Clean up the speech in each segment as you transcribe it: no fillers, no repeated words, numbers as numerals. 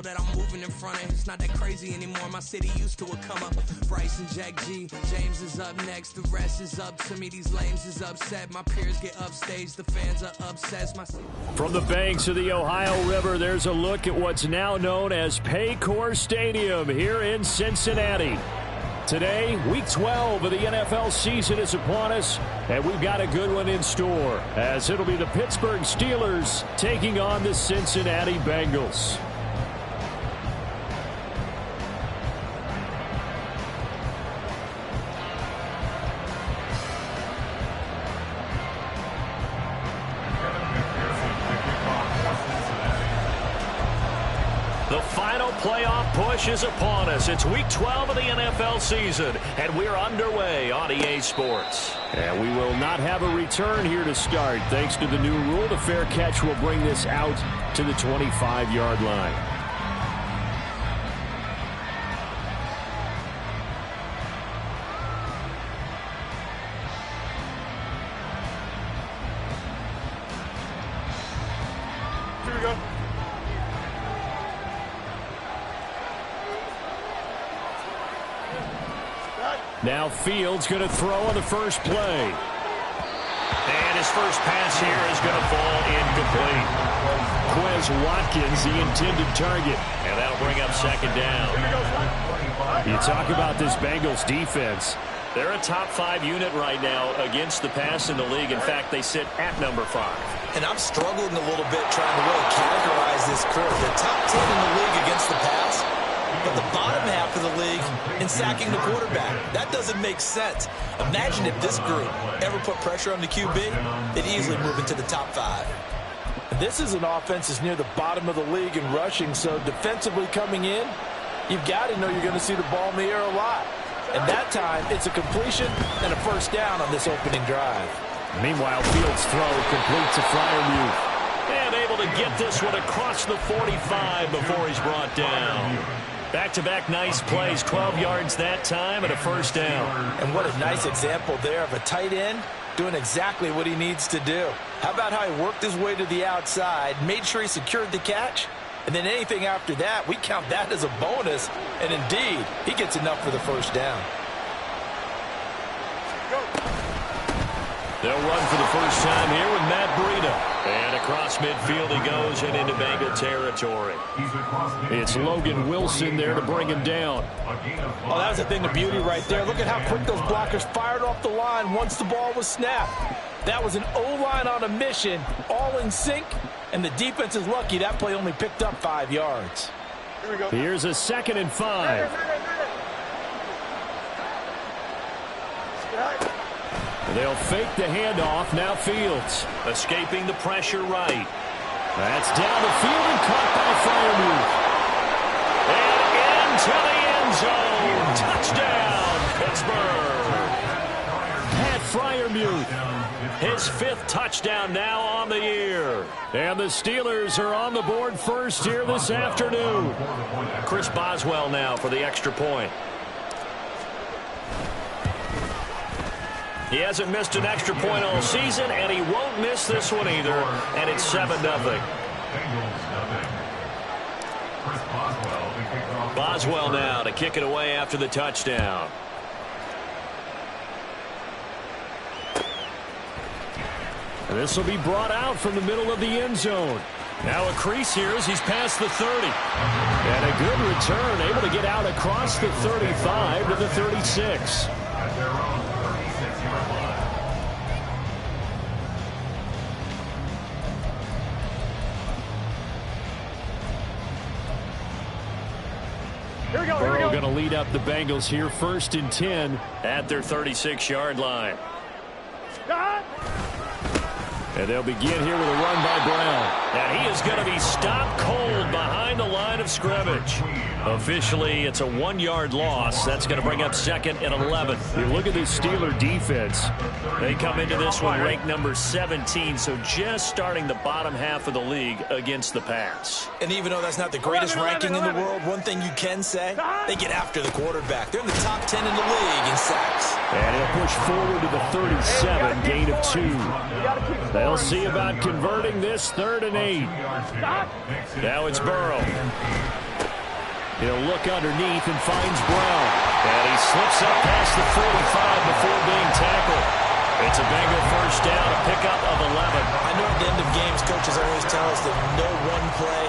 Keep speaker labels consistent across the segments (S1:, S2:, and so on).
S1: know that I'm moving in front of. It's not that crazy anymore. My city used to a come up. Bryce and Jack G. James is up next. The rest is up to me. These lames is upset. My peers get upstage. The fans are obsessed.
S2: From the banks of the Ohio River, there's a look at what's now known as Paycor Stadium here in Cincinnati. Today, Week 12 of the NFL season is upon us, and we've got a good one in store, as it'll be the Pittsburgh Steelers taking on the Cincinnati Bengals. The final playoff push is upon us. It's Week 12 of the NFL season, and we're underway on EA Sports. And we will not have a return here to start. Thanks to the new rule, the fair catch will bring this out to the 25-yard line.
S3: Here we go.
S2: Now Fields going to throw on the first play. And his first pass here is going to fall incomplete. Quez Watkins, the intended target. And that'll bring up second down. You talk about this Bengals defense. They're a top 5 unit right now against the pass in the league. In fact, they sit at number 5.
S4: And I'm struggling a little bit trying to really categorize this crew. They're top 10 in the league against the pass, but the bottom half of the league in sacking the quarterback. That doesn't make sense. Imagine if this group ever put pressure on the QB, they'd easily move into the top 5.
S3: This is an offense that's near the bottom of the league in rushing, so defensively coming in, you've got to know you're going to see the ball in the air a lot. And that time, it's a completion and a first down on this opening drive.
S2: Meanwhile, Fields' throw complete to Freiermuth. And able to get this one across the 45 before he's brought down. Back-to-back nice plays, 12 yards that time and a first down.
S3: And what a nice example there of a tight end doing exactly what he needs to do. How about how he worked his way to the outside, made sure he secured the catch, and then anything after that, we count that as a bonus. And indeed, he gets enough for the first down.
S2: They'll run for the first time here with Matt Breida. And across midfield he goes and into Bengal territory. It's Logan Wilson there to bring him down.
S3: Oh, that was a thing of beauty right there. Look at how quick those blockers fired off the line once the ball was snapped. That was an O-line on a mission, all in sync, and the defense is lucky that play only picked up 5 yards.
S2: Here we go. Here's a 2nd and 5. They'll fake the handoff. Now Fields escaping the pressure right. That's down the field and caught by Freiermuth. And into the end zone. Touchdown, Pittsburgh. Pat Freiermuth. His 5th touchdown now on the year. And the Steelers are on the board first here this afternoon. Chris Boswell now for the extra point. He hasn't missed an extra point all season, and he won't miss this one either, and it's 7-0. Boswell now to kick it away after the touchdown. And this will be brought out from the middle of the end zone. Now a crease here as he's past the 30. And a good return, able to get out across the 35 to the 36. Burrow going to lead up the Bengals here, 1st and 10 at their 36-yard line. And they'll begin here with a run by Brown. And he is going to be stopped cold behind the line of scrimmage. Officially, it's a 1-yard loss. That's going to bring up 2nd and 11. You look at this Steeler defense. They come into this one ranked number 17, so just starting the bottom half of the league against the pass.
S4: And even though that's not the greatest ranking in the world, one thing you can say, they get after the quarterback. They're in the top 10 in the league in sacks.
S2: And he'll push forward to the 37, gain of 2. They'll see about converting this 3rd and 8. Now it's Burrow. He'll look underneath and finds Brown. And he slips up past the 45 before being tackled. It's a Bengal first down, a pickup of 11.
S3: I know at the end of games, coaches always tell us that no one play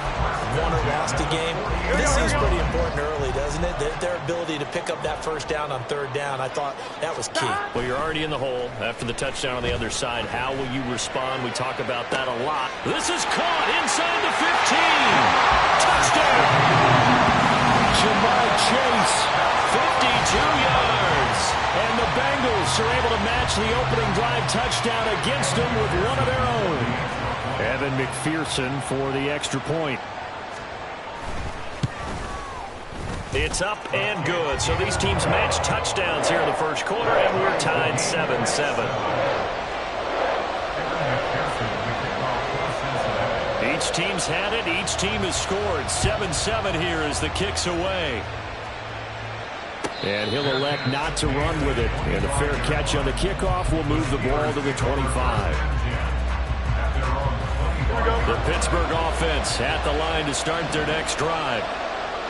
S3: won or lost a game. This seems pretty important early, doesn't it? Their ability to pick up that first down on third down, I thought that was key.
S2: Well, you're already in the hole after the touchdown on the other side. How will you respond? We talk about that a lot. This is caught inside the 15. Touchdown! Jamar Chase, 52 yards. And the Bengals are able to match the opening drive touchdown against them with one of their own. Evan McPherson for the extra point. It's up and good. So these teams match touchdowns here in the first quarter, and we're tied 7-7. Each team's had it. Each team has scored. 7-7 here as the kick's away. And he'll elect not to run with it. And a fair catch on the kickoff will move the ball to the 25. The Pittsburgh offense at the line to start their next drive.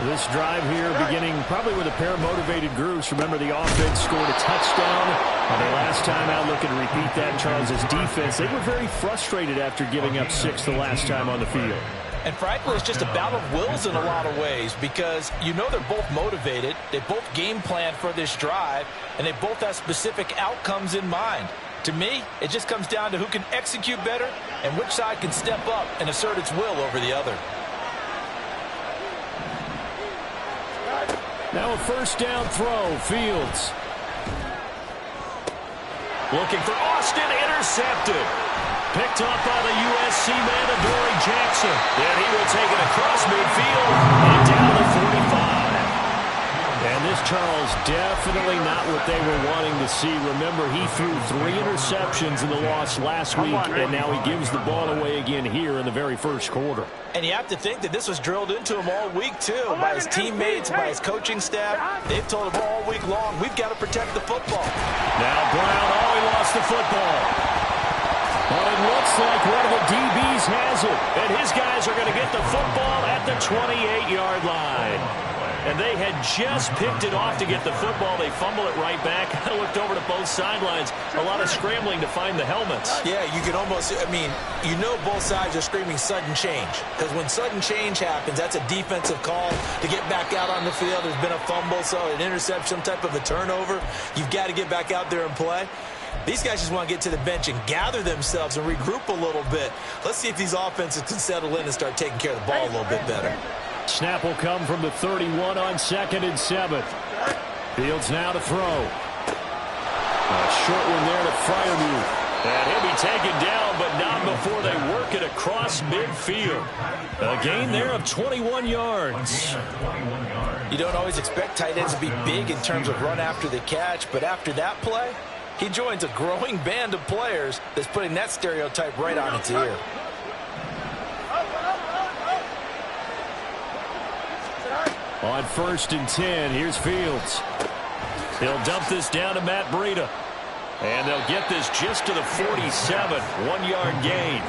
S2: This drive here beginning probably with a pair of motivated groups. Remember, the offense scored a touchdown. The last time out, looking to repeat that, Charles' defense, they were very frustrated after giving up 6 the last time on the field.
S3: And frankly, it's just a battle of wills in a lot of ways because you know they're both motivated. They both game plan for this drive, and they both have specific outcomes in mind. To me, it just comes down to who can execute better and which side can step up and assert its will over the other.
S2: Now a first down throw, Fields. Looking for Austin, intercepted. Picked up by the USC man, Adoree Jackson. Then he will take it across midfield and down to 45. And this, Charles, definitely not what they were wanting to see. Remember, he threw 3 interceptions in the loss last week, and now he gives the ball away again here in the very first quarter.
S3: And you have to think that this was drilled into him all week, too, by his teammates, by his coaching staff. They've told him all week long, we've got to protect the football.
S2: Now Brown, he lost the football. But it looks like one of the DBs has it. And his guys are going to get the football at the 28-yard line. And they had just picked it off to get the football. They fumble it right back. I looked over to both sidelines. A lot of scrambling to find the helmets.
S3: Yeah, you can almost, you know both sides are screaming sudden change. Because when sudden change happens, that's a defensive call to get back out on the field. There's been a fumble, so an interception, some type of a turnover. You've got to get back out there and play. These guys just want to get to the bench and gather themselves and regroup a little bit. Let's see if these offenses can settle in and start taking care of the ball a little bit better.
S2: Snap will come from the 31 on 2nd and 7. Fields now to throw. A short one there to Freiermuth. And he'll be taken down, but not before they work it across midfield. A gain there of 21 yards.
S3: You don't always expect tight ends to be big in terms of run after the catch, but after that play, he joins a growing band of players that's putting that stereotype right on its ear.
S2: On 1st and 10, here's Fields. He'll dump this down to Matt Breida. And they'll get this just to the 47, 1-yard gain.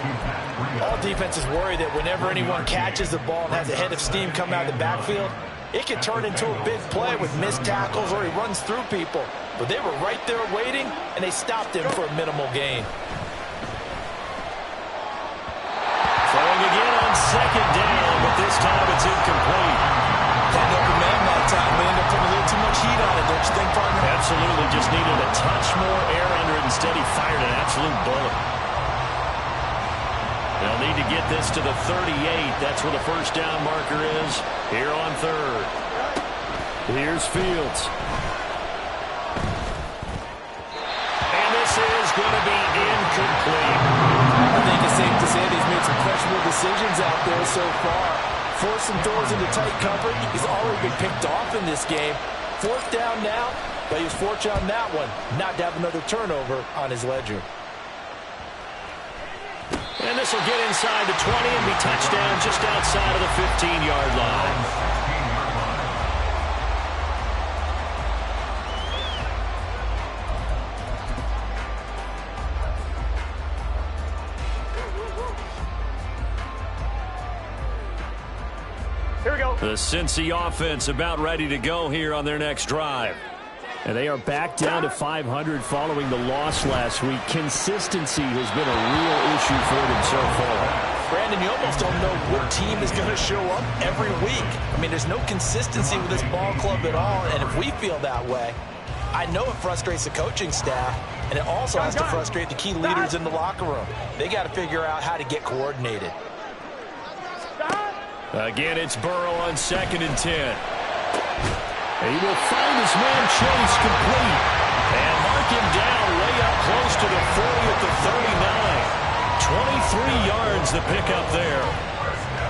S3: All defenses worry that whenever anyone catches the ball and has a head of steam come out of the backfield, it can turn into a big play with missed tackles or he runs through people. But they were right there waiting, and they stopped him for a minimal gain.
S2: Throwing again on 2nd down, but this time it's incomplete.
S3: End up a man that time. They end up putting a little too much heat on it, don't you think, partner?
S2: Absolutely. Just needed a touch more air under it. Instead, he fired an absolute bullet. They'll need to get this to the 38. That's where the first down marker is here on 3rd. Here's Fields. And this is going to be incomplete.
S3: I think it's safe to say that he's made some questionable decisions out there so far. Forced some throws into tight coverage. He's already been picked off in this game. 4th down now, but he was fortunate on that one not to have another turnover on his ledger.
S2: And this will get inside the 20 and be touchdown just outside of the 15-yard line. The Cincy offense about ready to go here on their next drive.
S5: And they are back down to 500 following the loss last week. Consistency has been a real issue for them so far.
S3: Brandon, you almost don't know what team is going to show up every week. I mean, there's no consistency with this ball club at all, and if we feel that way, I know it frustrates the coaching staff, and it also has to frustrate the key leaders in the locker room. They got to figure out how to get coordinated.
S2: Again, it's Burrow on 2nd and 10. He will find his man Chase complete. And mark him down way up close to the 40 at the 39. 23 yards the pickup there.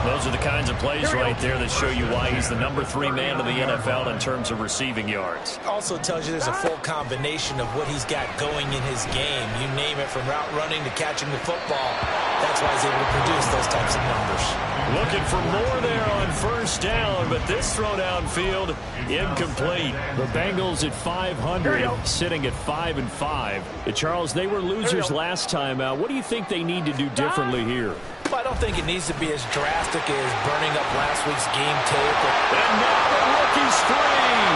S2: Those are the kinds of plays right there that show you why he's the number 3 man in the NFL in terms of receiving yards.
S3: Also tells you there's a full combination of what he's got going in his game. You name it, from route running to catching the football. That's why he's able to produce those types of numbers.
S2: Looking for more there on 1st down, but this throw downfield incomplete.
S5: The Bengals at 500, sitting at 5-5. Charles, they were losers last time out. What do you think they need to do differently here?
S3: Well, I don't think it needs to be as drastic as burning up last week's game tape.
S2: And now the rookie's free.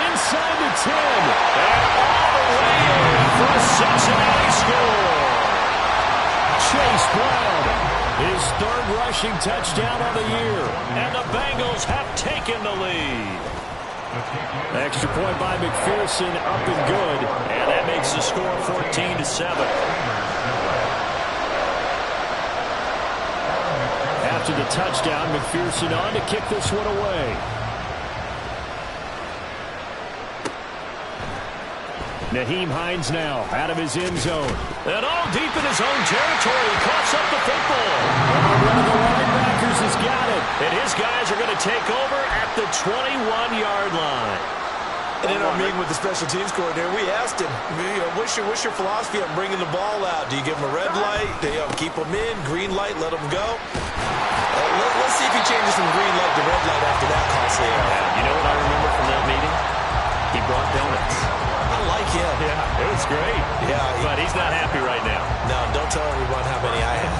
S2: Inside the 10. And all the way in for a Cincinnati score. Chase Brown, his 3rd rushing touchdown of the year. And the Bengals have taken the lead.
S5: Extra point by McPherson, up and good.
S2: And that makes the score 14-7.
S5: After the touchdown, McPherson on to kick this one away. Nyheim Hines now out of his end zone.
S2: And all deep in his own territory. Coughs up the football.
S5: One of the linebackers has got it.
S2: And his guys are going to take over at the 21-yard line.
S3: And in our meeting with the special teams coordinator, we asked him, what's your philosophy on bringing the ball out? Do you give them a red light? Do you keep them in? Green light, let them go? Let's see if he changes from green light to red light after that costly error.
S2: You know what I remember from that meeting? He brought donuts.
S3: I like him.
S2: Yeah, it was great.
S3: Yeah,
S2: but he's not happy right now.
S3: No, don't tell everyone how many I have.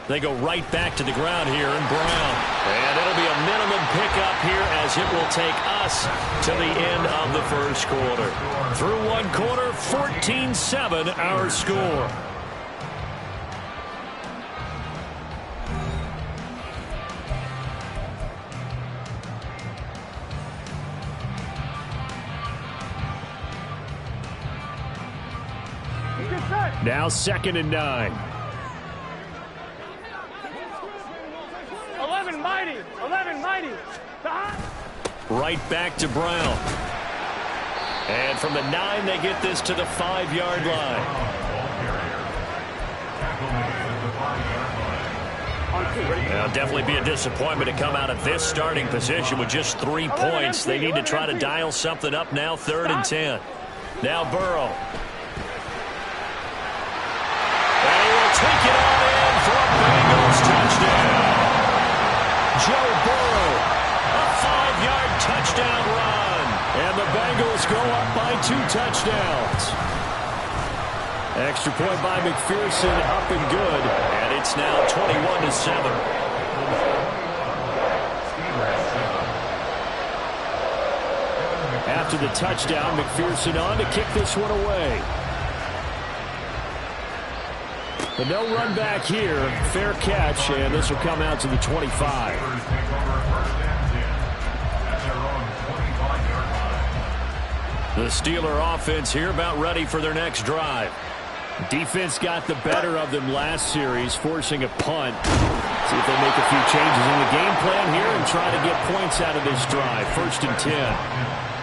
S2: They go right back to the ground here in Brown. And it'll be a minimum pickup here as it will take us to the end of the 1st quarter. Through 1 quarter, 14-7 our score.
S5: Now 2nd and 9.
S6: 11 mighty.
S2: Right back to Brown. And from the 9, they get this to the 5-yard line. It'll definitely be a disappointment to come out of this starting position with just 3 points. They need to try to dial something up now, 3rd and 10. Now Burrow. And he will take it on in for a Bengals touchdown. Joe Burrow, a 5-yard touchdown run.
S5: And the Bengals go up by 2 touchdowns. Extra point by McPherson, up and good.
S2: And it's now 21-7.
S5: After the touchdown, McPherson on to kick this one away. But no run back here. Fair catch, and this will come out to the 25.
S2: The Steeler offense here about ready for their next drive.
S5: Defense got the better of them last series, forcing a punt. See if they make a few changes in the game plan here and try to get points out of this drive. 1st and 10.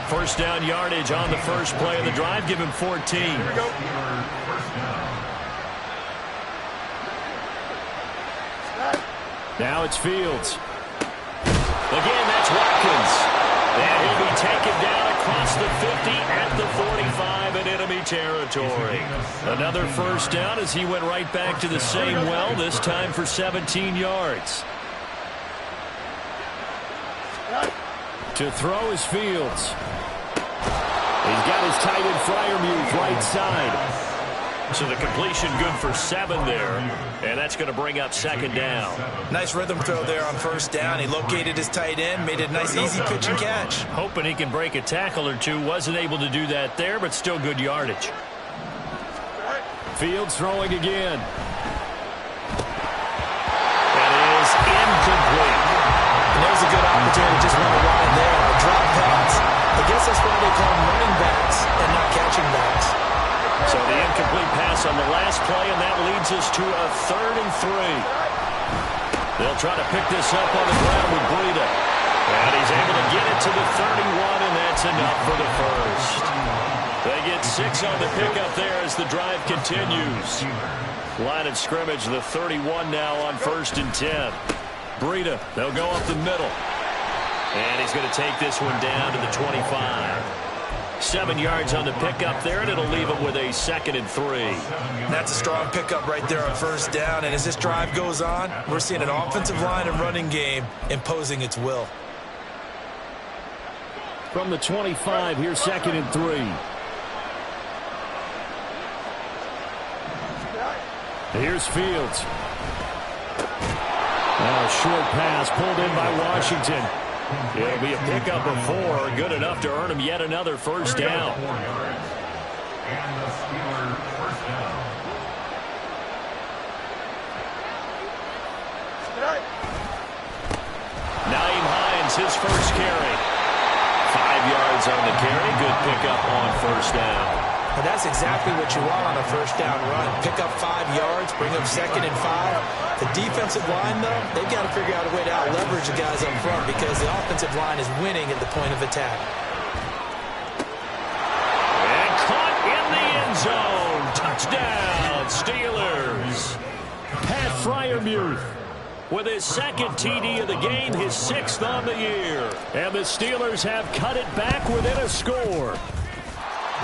S2: 1st down yardage on the first play of the drive. Give him 14.
S6: Here we go.
S5: Now it's Fields.
S2: Again, that's Watkins. And he'll be taken down across the 50 at the 45 in enemy territory. Another 1st down as he went right back to the same well, this time for 17 yards.
S5: To throw is Fields. He's got his tight end Freiermuth right side. So the completion good for 7 there, and that's going to bring up 2nd down.
S3: Nice rhythm throw there on 1st down. He located his tight end, made it a nice easy pitch and catch.
S5: Hoping he can break a tackle or two. Wasn't able to do that there, but still good yardage. Fields throwing again. That is incomplete.
S3: And there's a good opportunity, just went wide there. A drop pass. I guess that's why they call them running backs and not catching backs.
S5: So the incomplete pass on the last play, and that leads us to a 3rd and 3. They'll try to pick this up on the ground with Breida. And he's able to get it to the 31, and that's enough for the first. They get 6 on the pickup there as the drive continues. Line of scrimmage, the 31 now on 1st and 10. Breida, they'll go up the middle. And he's going to take this one down to the 25. 7 yards on the pickup there, and it'll leave him with a 2nd and 3.
S3: That's a strong pickup right there on 1st down. And as this drive goes on, we're seeing an offensive line and running game imposing its will.
S5: From the 25, here's 2nd and 3. Here's Fields. A short pass pulled in by Washington. It'll be a pickup of 4, good enough to earn him yet another 1st down. Naeem Hines, his first carry. 5 yards on the carry, good pickup on 1st down.
S3: And that's exactly what you want on a 1st down run. Pick up 5 yards, bring up 2nd and 5. The defensive line, though, they've got to figure out a way to out-leverage the guys up front because the offensive line is winning at the point of attack.
S5: And caught in the end zone. Touchdown, Steelers. Pat Freiermuth with his 2nd TD of the game, his 6th on the year. And the Steelers have cut it back within a score.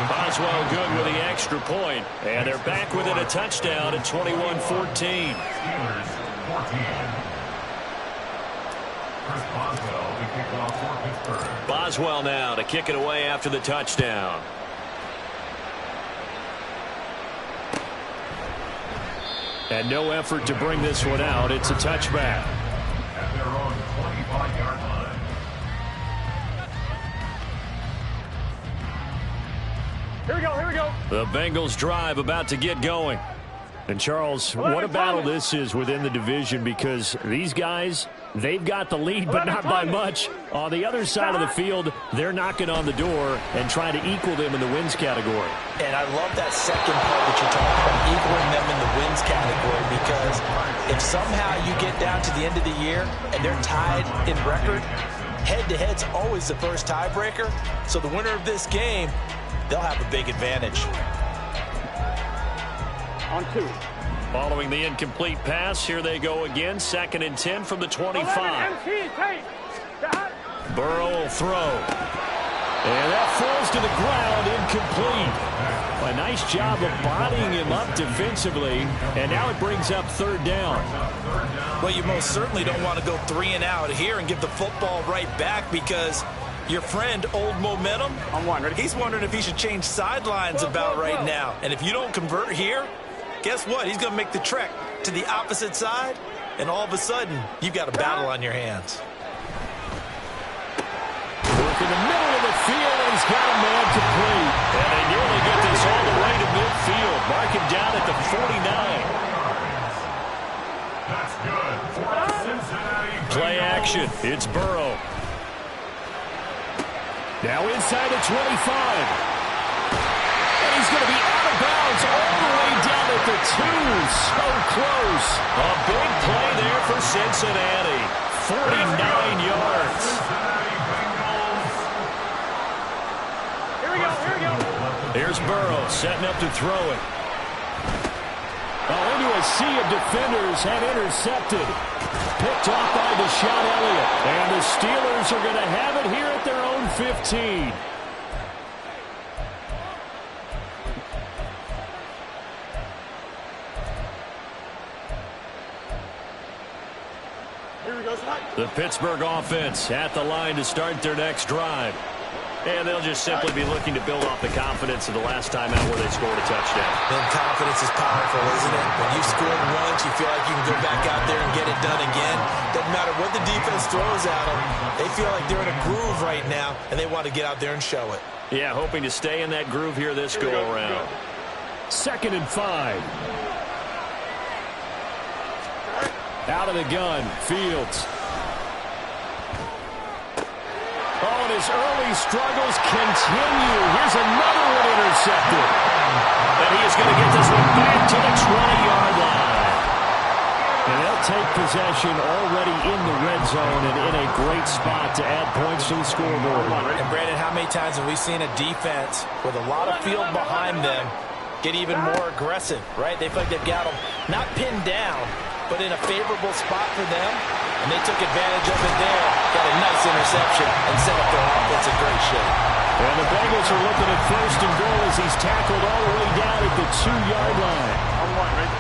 S5: Boswell good with the extra point, and they're back within a touchdown at 21-14. Boswell now to kick it away after the touchdown. And no effort to bring this one out. It's a touchback.
S7: At their own 25-yard line.
S6: Here we go, here we go.
S5: The Bengals drive about to get going. And Charles, what a battle this is within the division because these guys, they've got the lead, but not by much. On the other side of the field, they're knocking on the door and trying to equal them in the wins category.
S3: And I love that second part that you're talking about, equaling them in the wins category, because if somehow you get down to the end of the year and they're tied in record, head-to-head's always the first tiebreaker. So the winner of this game, they'll have a big advantage.
S6: On 2.
S5: Following the incomplete pass, here they go again. 2nd and 10 from the 25. Burrow will throw. And that falls to the ground, incomplete. A nice job of bodying him up defensively, and now it brings up 3rd down.
S3: Well, you most certainly don't want to go 3 and out here and give the football right back because your friend, Old Momentum, he's wondering if he should change sidelines about right now. And if you don't convert here, guess what? He's going to make the trek to the opposite side, and all of a sudden, you've got a battle on your hands.
S5: Work in the middle of the field, and he's got a man complete. And they nearly get this all the way to midfield. Mark him down at the 49.
S7: That's good. For Cincinnati.
S5: Play action. It's Burrow. Now inside the 25. And he's going to be out of bounds all the way down at the 2. So close. A big play there for Cincinnati. 49 yards.
S6: Here we go.
S5: Here's Burrow setting up to throw it. Into a sea of defenders and intercepted. Picked off by Deshaun Elliott. And the Steelers are going to have it here at their own 15.
S6: Here we go,
S5: the Pittsburgh offense at the line to start their next drive. And they'll just simply be looking to build off the confidence of the last time out where they scored a touchdown.
S3: And confidence is powerful, isn't it? When you've scored once, you feel like you can go back out there and get it done again. Doesn't matter what the defense throws at them. They feel like they're in a groove right now, and they want to get out there and show it.
S5: Yeah, hoping to stay in that groove here this go-around.
S2: 2nd and 5. Out of the gun, Fields. Oh, and his early struggles continue. Here's another one intercepted.
S5: And he is going to get this one back to the 20-yard line.
S2: And they'll take possession already in the red zone and in a great spot to add points to the scoreboard.
S3: And, Brandon, how many times have we seen a defense with a lot of field behind them get even more aggressive, right? They feel like they've got them not pinned down, but in a favorable spot for them, and they took advantage of it there. Got a nice interception and set up their offense in great shape.
S2: And the Bengals are looking at 1st and goal as he's tackled all the way down at the 2-yard line.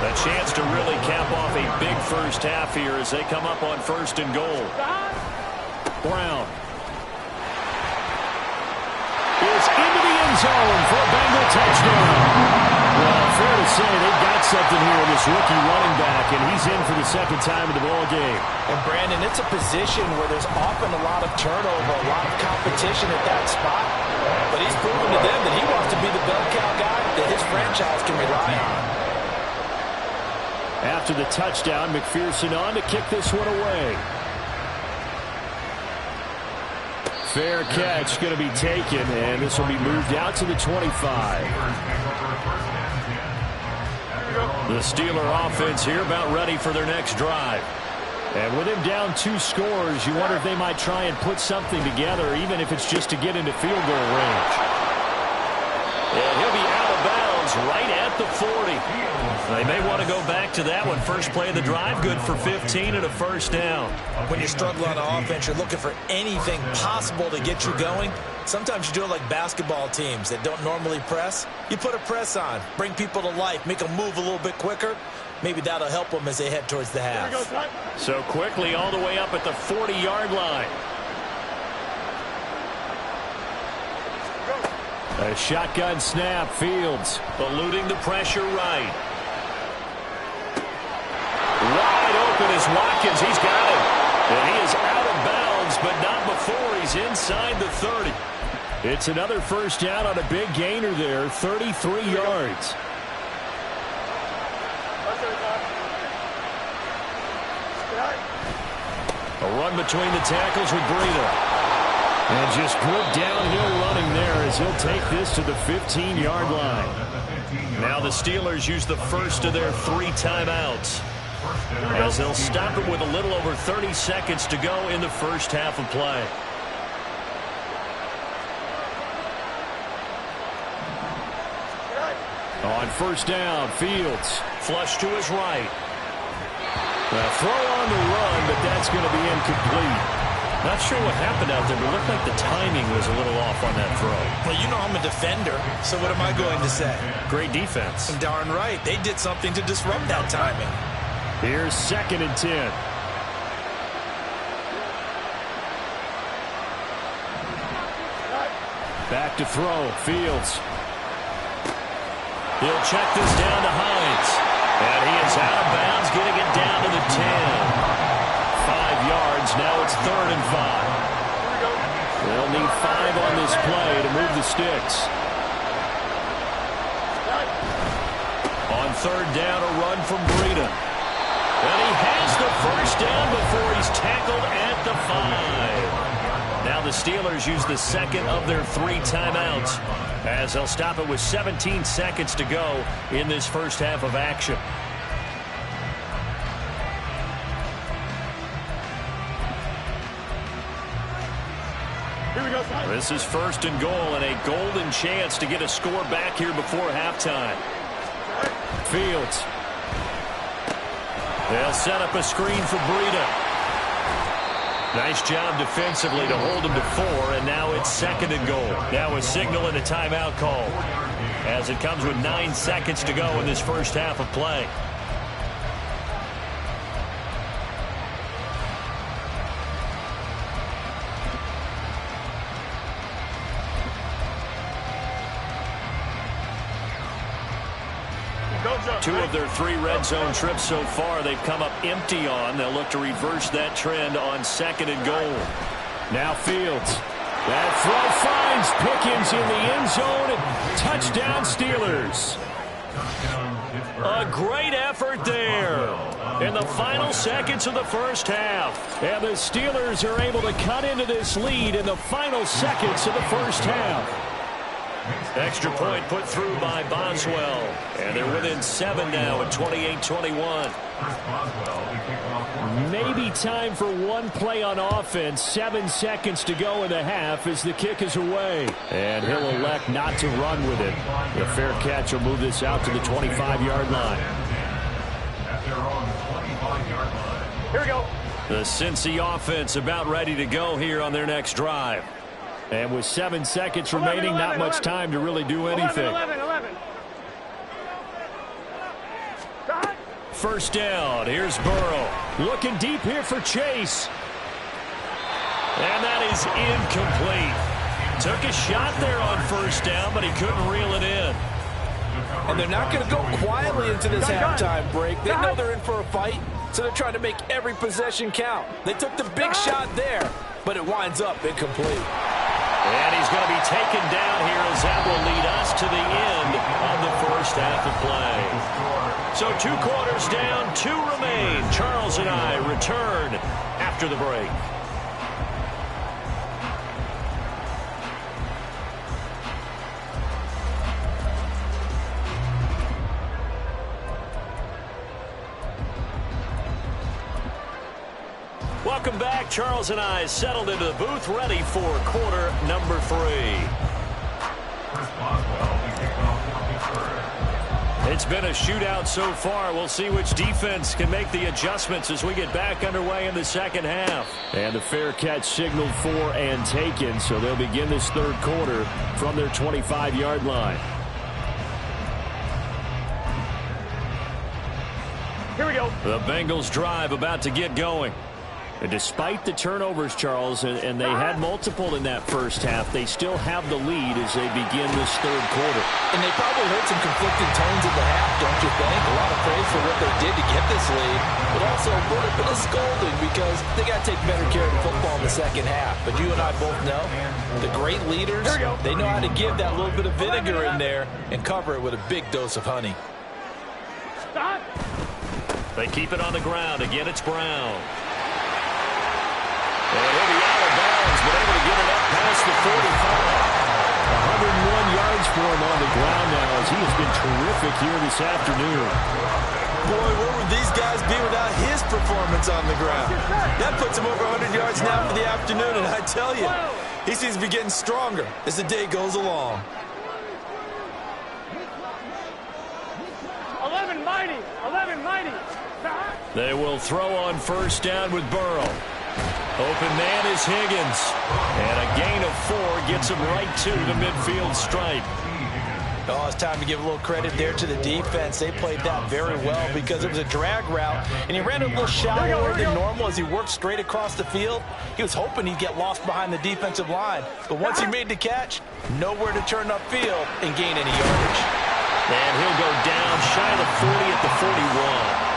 S5: A chance to really cap off a big first half here as they come up on 1st and goal.
S2: Brown is into the end zone for a Bengal touchdown. Well, fair to say they've got something here in this rookie running back, and he's in for the 2nd time in the ball game.
S3: And, Brandon, it's a position where there's often a lot of turnover, a lot of competition at that spot. But he's proven to them that he wants to be the bell cow guy that his franchise can rely on.
S2: After the touchdown, McPherson on to kick this one away. Fair catch going to be taken, and this will be moved out to the 25.
S5: The Steeler offense here about ready for their next drive.
S2: And with him down 2 scores, you wonder if they might try and put something together, even if it's just to get into field goal range.
S5: And he'll be out of bounds right at the 40. They may want to go back to that one. First play of the drive, good for 15 and a first down.
S3: When you struggle on offense, you're looking for anything possible to get you going. Sometimes you do it like basketball teams that don't normally press. You put a press on, bring people to life, make them move a little bit quicker. Maybe that'll help them as they head towards the half.
S5: So quickly all the way up at the 40-yard line.
S2: A shotgun snap, Fields.
S5: Eluding the pressure right. Wide open is Watkins. He's got him. And he is out of bounds, but not before he's inside the 30.
S2: It's another first down on a big gainer there, 33 yards.
S5: A run between the tackles with Breida.
S2: And just good downhill running there as he'll take this to the 15-yard line.
S5: Now the Steelers use the first of their 3 timeouts, as they'll stop it with a little over 30 seconds to go in the first half of play.
S2: On first down, Fields.
S5: Flush to his right.
S2: A throw on the run, but that's going to be incomplete.
S5: Not sure what happened out there, but it looked like the timing was a little off on that throw.
S3: Well, you know I'm a defender, so what am I going to say?
S5: Great defense.
S3: Darn right. They did something to disrupt that timing.
S2: Here's 2nd and 10. Back to throw, Fields.
S5: He'll check this down to Hines. And he is out of bounds, getting it down to the 10. 5 yards. Now it's 3rd and 5.
S2: They'll need 5 on this play to move the sticks.
S5: On 3rd down, a run from Breida. And he has the first down before he's tackled at the 5. Now the Steelers use the 2nd of their 3 timeouts, as they'll stop it with 17 seconds to go in this first half of action. This is 1st and goal, and a golden chance to get a score back here before halftime.
S2: Fields.
S5: They'll set up a screen for Breida. Nice job defensively to hold him to 4, and now it's 2nd and goal. Now a signal and a timeout call, as it comes with 9 seconds to go in this first half of play. 2 of their 3 red zone trips so far they've come up empty on. They'll look to reverse that trend on 2nd and goal. Now Fields. That throw finds Pickens in the end zone. Touchdown Steelers. A great effort there in the final seconds of the first half. And the Steelers are able to cut into this lead in the final seconds of the first half. Extra point put through by Boswell. And they're within 7 now at 28-21. Maybe time for one play on offense. 7 seconds to go in the half as the kick is away. And he'll elect not to run with it. The fair catch will move this out to the 25-yard line.
S6: Here we go.
S5: The Cincy offense about ready to go here on their next drive. And with 7 seconds remaining, not much time to really do anything.
S6: 11.
S5: First down. Here's Burrow. Looking deep here for Chase. And that is incomplete. Took a shot there on first down, but he couldn't reel it in.
S3: And they're not going to go quietly into this halftime break. They know they're in for a fight, so they're trying to make every possession count. They took the big shot there, but it winds up incomplete.
S5: And he's going to be taken down here as that will lead us to the end of the first half of play. So 2 quarters down, 2 remain. Charles and I return after the break. Welcome back. Charles and I settled into the booth, ready for quarter number 3. It's been a shootout so far. We'll see which defense can make the adjustments as we get back underway in the second half. And the fair catch signaled for and taken, so they'll begin this third quarter from their 25-yard line.
S6: Here we go.
S5: The Bengals drive about to get going. And despite the turnovers, Charles, and they had multiple in that first half, they still have the lead as they begin this third quarter.
S3: And they probably heard some conflicting tones in the half, don't you think? A lot of praise for what they did to get this lead, but also a little bit of scolding because they got to take better care of the football in the second half. But you and I both know the great leaders, they know how to give that little bit of vinegar in there and cover it with a big dose of honey.
S6: Stop.
S5: They keep it on the ground. Again, it's Brown. And he'll be out of bounds, but able to get it up past the 45. 101 yards for him on the ground now as he has been terrific here this afternoon.
S3: Boy, where would these guys be without his performance on the ground? That puts him over 100 yards now for the afternoon, and I tell you, he seems to be getting stronger as the day goes along.
S6: 11 mighty.
S5: They will throw on first down with Burrow. Open man is Higgins. And a gain of 4 gets him right to the midfield stripe.
S3: Oh, it's time to give a little credit there to the defense. They played that very well because it was a drag route, and he ran a little shallower than normal as he worked straight across the field. He was hoping he'd get lost behind the defensive line, but once he made the catch, nowhere to turn upfield and gain any yardage.
S5: And he'll go down shy of the 40 at the 41.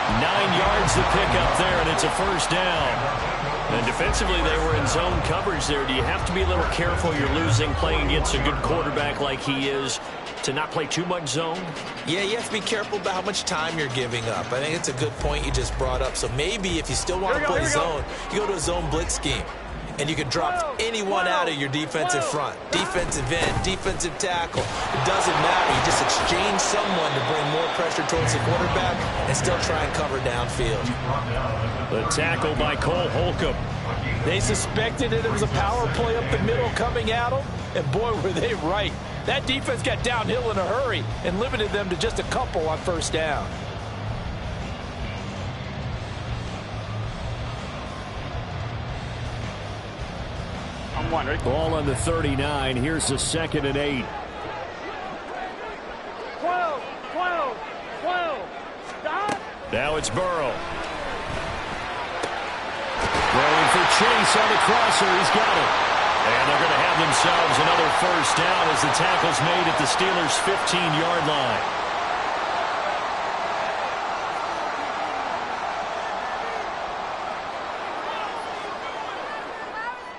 S5: 9 yards to pick up there, and it's a first down. And defensively, they were in zone coverage there. Do you have to be a little careful? You're losing, playing against a good quarterback like he is, to not play too much zone?
S3: Yeah, you have to be careful about how much time you're giving up. I think it's a good point you just brought up. So maybe if you still want to play zone, you go to a zone blitz scheme. And you can drop anyone out of your defensive front. Defensive end, defensive tackle. It doesn't matter. You just exchange someone to bring more pressure towards the quarterback and still try and cover downfield.
S5: The tackle by Cole Holcomb.
S3: They suspected it was a power play up the middle coming at them, and boy, were they right. That defense got downhill in a hurry and limited them to just a couple on first down.
S5: Ball on the 39. Here's the 2nd and 8.
S6: 12. Stop.
S5: Now it's Burrow. Throwing for Chase on the crosser. He's got it. And they're going to have themselves another first down as the tackle's made at the Steelers' 15-yard line.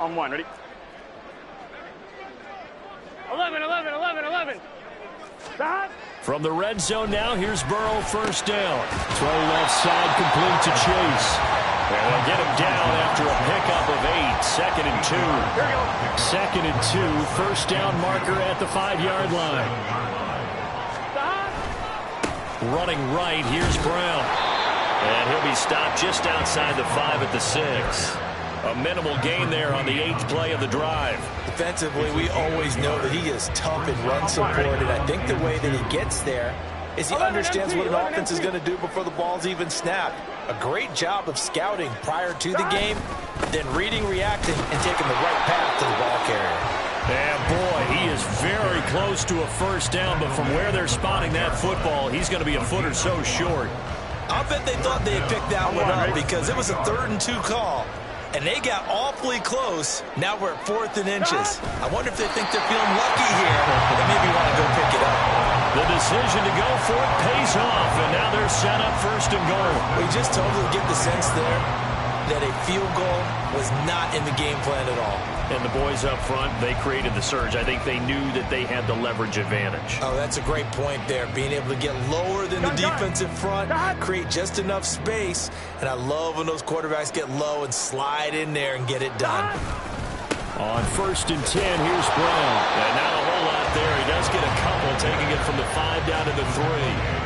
S6: On one, ready? 11, 11, 11, 11. Stop.
S2: From the red zone now, here's Burrow, first down. Throw left side, complete to Chase. And they'll get him down after a pickup of 8. Second and 2.
S6: Here we go.
S2: Second and 2. First down marker at the 5-yard line.
S6: Stop.
S2: Running right, here's Brown.
S5: And he'll be stopped just outside the 5 at the 6. A minimal gain there on the 8th play of the drive.
S3: Defensively, we always know that he is tough in run support, and I think the way that he gets there is he understands what an offense is going to do before the ball's even snapped. A great job of scouting prior to the game, then reading, reacting, and taking the right path to the ball carrier.
S2: And boy, he is very close to a first down, but from where they're spotting that football, he's going to be a foot or so short.
S3: I'll bet they thought they had picked that one up because it was a 3rd and 2 call. And they got awfully close. Now we're at 4th and inches. I wonder if they think they're feeling lucky here and maybe want to go pick it up.
S2: The decision to go for it pays off, and now they're set up 1st and goal.
S3: We just totally get the sense there that a field goal was not in the game plan at all.
S5: And the boys up front, they created the surge. I think they knew that they had the leverage advantage.
S3: Oh, that's a great point there. Being able to get lower than the defensive front, create just enough space. And I love when those quarterbacks get low and slide in there and get it done.
S2: On 1st and 10, here's Brown.
S5: And not a whole lot there. He does get a couple, taking it from the 5 down to the 3.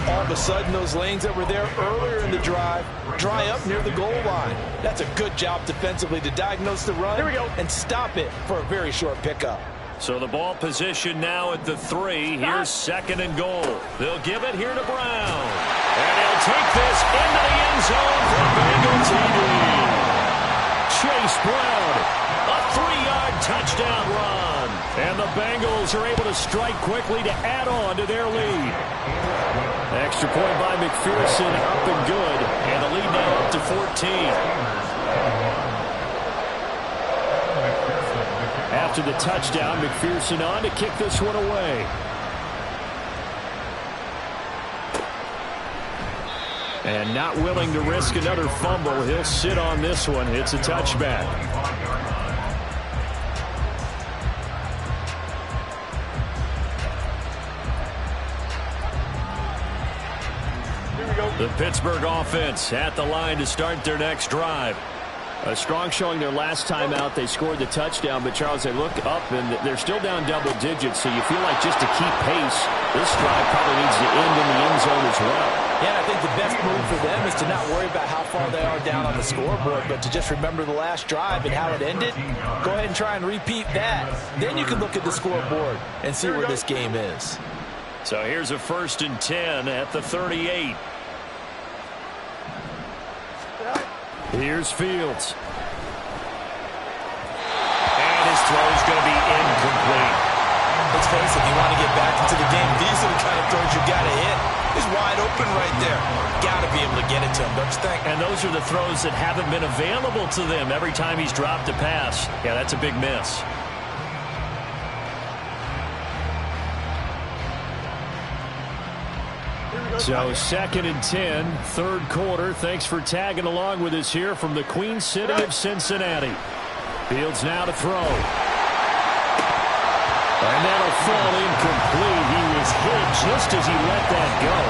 S3: All of a sudden, those lanes that were there earlier in the drive dry up near the goal line. That's a good job defensively to diagnose the run and stop it for a very short pickup.
S2: So the ball position now at the 3. Here's 2nd and goal. They'll give it here to Brown. And he'll take this into the end zone for a Bengal TD. Chase Brown, a 3-yard touchdown run. And the Bengals are able to strike quickly to add on to their lead. Extra point by McPherson, up and good. And the lead now up to 14. After the touchdown, McPherson on to kick this one away. And not willing to risk another fumble, he'll sit on this one. It's a touchback. The Pittsburgh offense at the line to start their next drive. A strong showing their last time out. They scored the touchdown, but Charles, they look up and they're still down double digits, so you feel like just to keep pace, this drive probably needs to end in the end zone as well.
S3: Yeah, I think the best move for them is to not worry about how far they are down on the scoreboard, but to just remember the last drive and how it ended. Go ahead and try and repeat that. Then you can look at the scoreboard and see where this game is.
S2: So here's a 1st and 10 at the 38. Here's Fields. And his throw's going to be incomplete.
S3: Let's face it, if you want to get back into the game, these are the kind of throws you got to hit. He's wide open right there. Got to be able to get it to him, don't you think?
S2: And those are the throws that haven't been available to them every time he's dropped a pass. Yeah, that's a big miss. So 2nd and 10, 3rd quarter. Thanks for tagging along with us here from the Queen City of Cincinnati. Fields now to throw. And that'll fall incomplete. He was hit just as he let that go.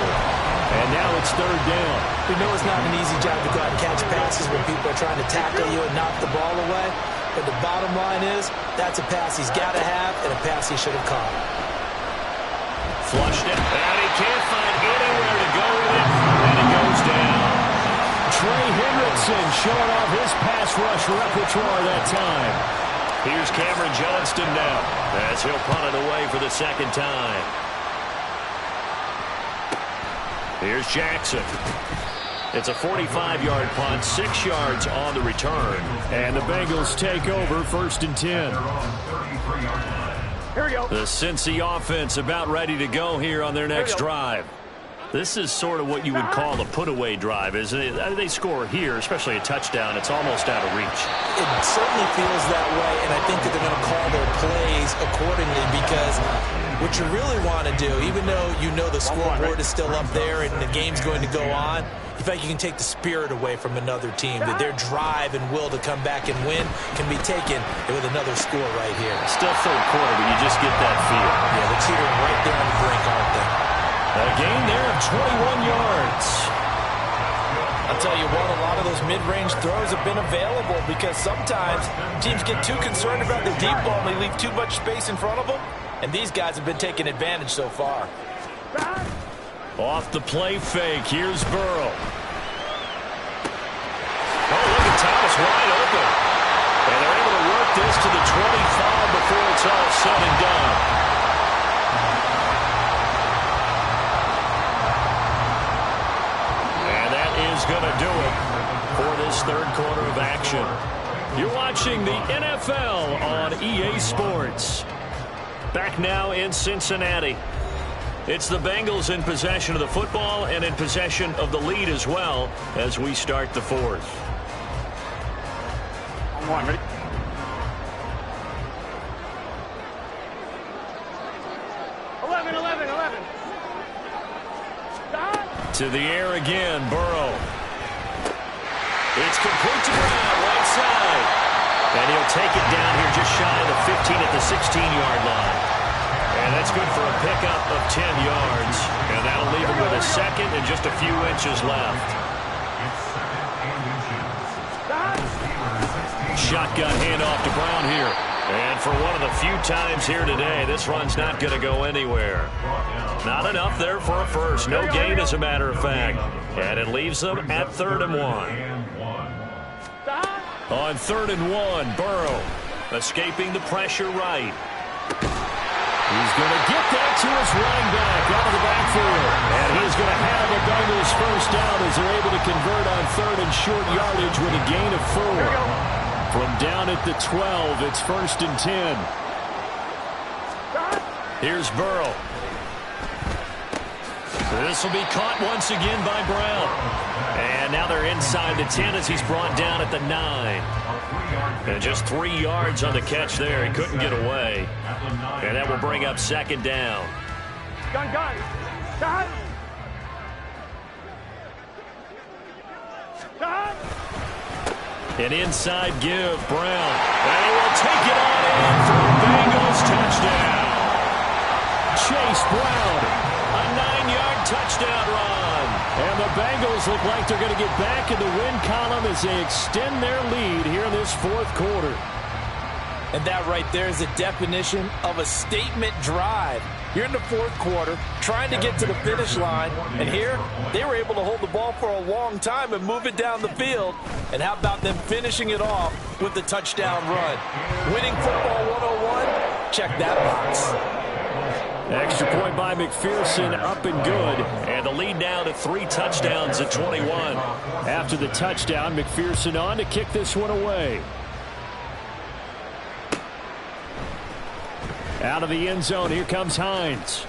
S2: And now it's 3rd down.
S3: We know it's not an easy job to go out and catch passes when people are trying to tackle you and knock the ball away. But the bottom line is, that's a pass he's got to have and a pass he should have caught.
S2: Flushed it, and he can't find anywhere to go with it, and it goes down. Trey Hendrickson showing off his pass rush repertoire that time. Here's Cameron Johnston now, as he'll punt it away for the 2nd time. Here's Jackson. It's a 45-yard punt, 6 yards on the return, and the Bengals take over 1st and 10.
S6: Here we go.
S2: The Cincy offense about ready to go here on their next drive. This is sort of what you would call a put-away drive, isn't it? They score here, especially a touchdown. It's almost out of reach.
S3: It certainly feels that way, and I think that they're going to call their plays accordingly because What you really want to do, even though you know the scoreboard is still up there and the game's going to go on, you feel like you can take the spirit away from another team, that their drive and will to come back and win can be taken with another score right here.
S5: Still third quarter, but you just get that feel.
S3: Yeah, they're teetering right there on the brink, aren't they?
S5: A gain there of 21 yards.
S3: I'll tell you what, a lot of those mid-range throws have been available because sometimes teams get too concerned about the deep ball and they leave too much space in front of them, and these guys have been taking advantage so far.
S5: Off the play fake, here's Burrow. Oh, look at Thomas wide open. And they're able to work this to the 25 before it's all said and done. And that is going to do it for this third quarter of action. You're watching the NFL on EA Sports. Back now in Cincinnati. It's the Bengals in possession of the football and in possession of the lead as well as we start the fourth.
S6: One, ready?
S5: To the air again, Burrow. It's complete to Brown, right side. And he'll take it down here just shy of the 15 at the 16-yard line. And that's good for a pickup of 10 yards. And that'll leave him with a second and just a few inches left. Shotgun handoff to Brown here. And for one of the few times here today, this run's not going to go anywhere. Not enough there for a first. No gain, as a matter of fact. And it leaves them at 3rd and 1. On 3rd and 1, Burrow escaping the pressure right. He's going to get that to his running back out of the backfield. And he's going to have the Bengals first down as they're able to convert on 3rd and short yardage with a gain of 4. From down at the 12, it's 1st and 10. Here's Burrow. This will be caught once again by Brown. And now they're inside the 10 as he's brought down at the 9. And just 3 yards on the catch there. He couldn't get away. And that will bring up 2nd down.
S6: Gun. Gun.
S5: An inside give, Brown. And he will take it on in for a Bengals touchdown. Chase Brown, a 9-yard touchdown run. And the Bengals look like they're going to get back in the win column as they extend their lead here in this 4th quarter.
S3: And that right there is the definition of a statement drive. You're in the 4th quarter, trying to get to the finish line, and here they were able to hold the ball for a long time and move it down the field. And how about them finishing it off with the touchdown run? Winning football 101, check that box.
S5: Extra point by McPherson, up and good. And the lead now to 3 touchdowns at 21. After the touchdown, McPherson on to kick this one away. Out of the end zone, here comes Hines.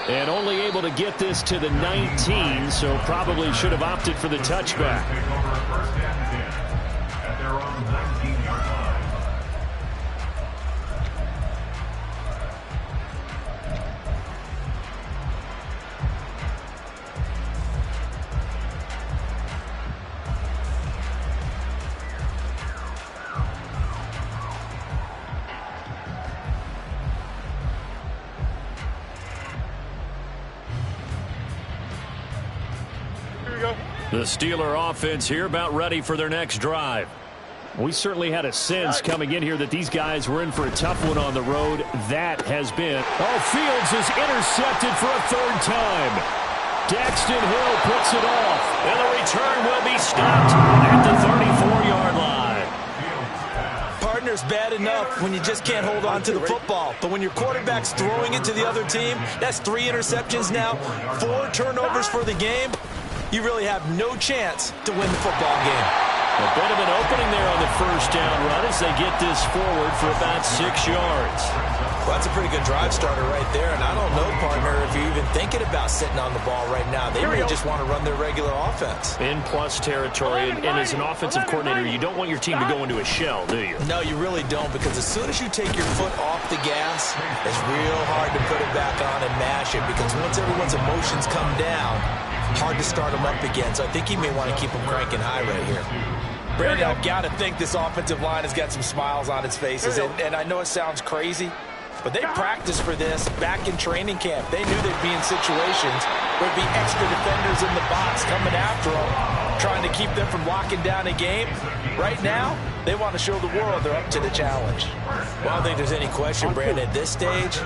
S5: And only able to get this to the 19, so probably should have opted for the touchback.
S7: At their own 19-yard line.
S5: The Steeler offense here about ready for their next drive. We certainly had a sense coming in here that these guys were in for a tough one on the road. That has been. Oh, Fields is intercepted for a 3rd time. Daxton Hill puts it off. And the return will be stopped at the 34-yard line.
S3: Partner's bad enough when you just can't hold on to the football. But when your quarterback's throwing it to the other team, that's 3 interceptions now, 4 turnovers for the game. You really have no chance to win the football game.
S5: A bit of an opening there on the 1st down run as they get this forward for about 6 yards.
S3: Well, that's a pretty good drive starter right there, and I don't know, partner, if you're even thinking about sitting on the ball right now. They may just want to run their regular offense.
S5: In plus territory, and as an offensive coordinator, you don't want your team to go into a shell, do you?
S3: No, you really don't, because as soon as you take your foot off the gas, it's real hard to put it back on and mash it, because once everyone's emotions come down, hard to start them up again. So I think he may want to keep them cranking high right here. Brandon, I've got to think this offensive line has got some smiles on its faces, and I know it sounds crazy, but they practiced for this back in training camp. They knew they'd be in situations where there'd be extra defenders in the box coming after them, trying to keep them from locking down a game. Right now, they want to show the world they're up to the challenge. Well, I don't think there's any question, Brandon, at this stage,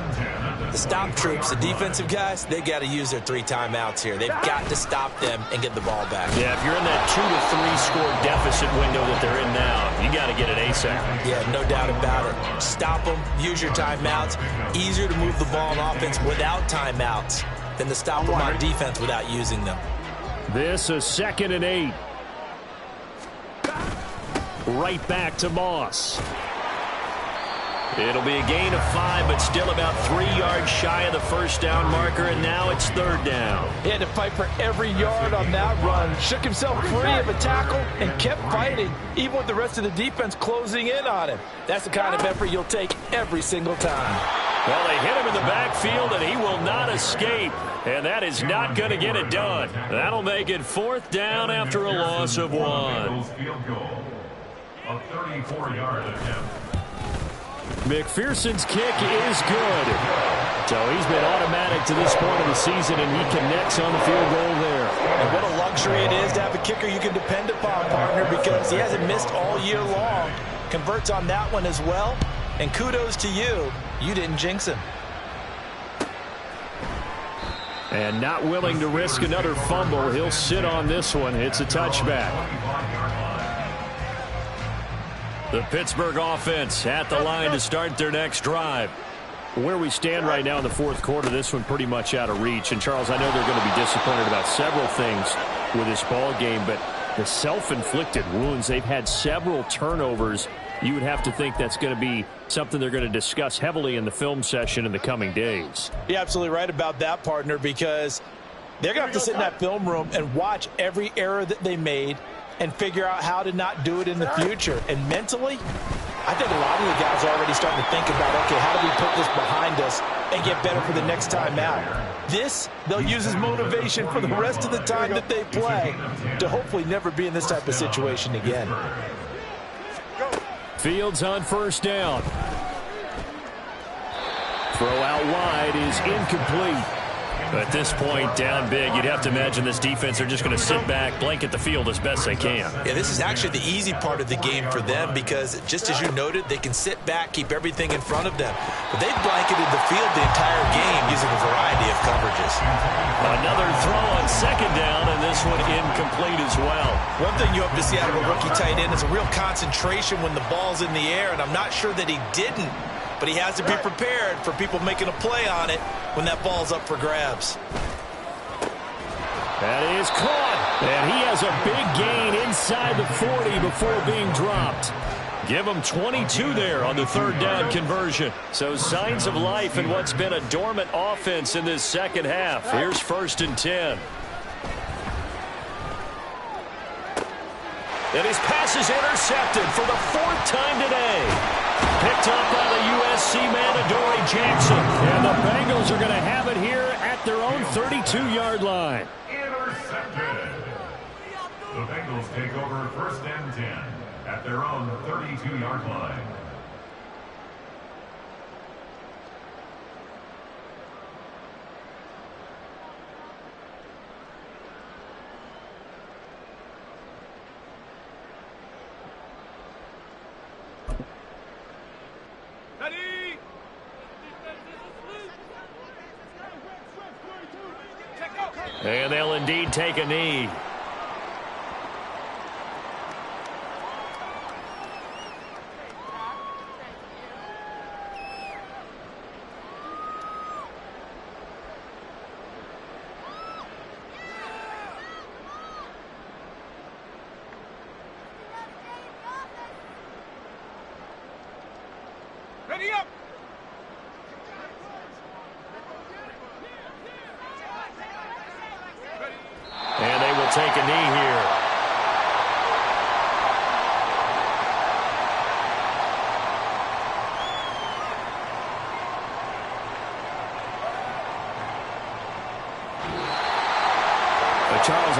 S3: the stop troops, the defensive guys, they got to use their 3 timeouts here. They've got to stop them and get the ball back.
S5: Yeah, if you're in that 2 to 3 score deficit window that they're in now, you got to get it ASAP.
S3: Yeah, no doubt about it. Stop them, use your timeouts. Easier to move the ball on offense without timeouts than to stop them on defense without using them.
S5: This is 2nd and 8. Right back to Moss. It'll be a gain of 5, but still about 3 yards shy of the first down marker, and now it's 3rd down.
S3: He had to fight for every yard on that run. Shook himself free of a tackle and kept fighting, even with the rest of the defense closing in on him. That's the kind of effort you'll take every single time.
S5: Well, they hit him in the backfield, and he will not escape. And that is not going to get it done. That'll make it 4th down after a loss of 1.
S7: Field goal. A 34-yard attempt.
S5: McPherson's kick is good. So he's been automatic to this point of the season, and he connects on the field goal there.
S3: And what a luxury it is to have a kicker you can depend upon, partner, because he hasn't missed all year long. Converts on that one as well. And kudos to you. You didn't jinx him.
S5: And not willing to risk another fumble. He'll sit on this one. It's a touchback. The Pittsburgh offense at the line to start their next drive. Where we stand right now in the 4th quarter, this one pretty much out of reach. And, Charles, I know they're going to be disappointed about several things with this ball game, but the self-inflicted wounds, they've had several turnovers. You would have to think that's going to be something they're going to discuss heavily in the film session in the coming days.
S3: You're absolutely right about that, partner, because they're going to have to sit in that film room and watch every error that they made and figure out how to not do it in the future. And mentally, I think a lot of the guys are already starting to think about, okay, how do we put this behind us and get better for the next time out? This, they'll use as motivation for the rest of the time that they play to hopefully never be in this type of situation again.
S5: Fields on 1st down. Throw out wide is incomplete. At this point, down big, you'd have to imagine this defense are just going to sit back, blanket the field as best they can.
S3: Yeah, this is actually the easy part of the game for them because, just as you noted, they can sit back, keep everything in front of them. But they've blanketed the field the entire game using a variety of coverages.
S5: Another throw on 2nd down, and this one incomplete as well.
S3: One thing you hope to see out of a rookie tight end is a real concentration when the ball's in the air, and I'm not sure that he didn't. But he has to be prepared for people making a play on it when that ball's up for grabs.
S5: That is caught. And he has a big gain inside the 40 before being dropped. Give him 22 there on the 3rd down conversion. So signs of life in what's been a dormant offense in this second half. Here's 1st and 10. And his pass is intercepted for the 4th time today. Picked up by the USC man, Adoree Jackson. And the Bengals are going to have it here at their own 32-yard line.
S7: Intercepted. The Bengals take over 1st and 10 at their own 32-yard line.
S5: And they'll indeed take a knee.
S6: Ready up!
S5: take a knee here.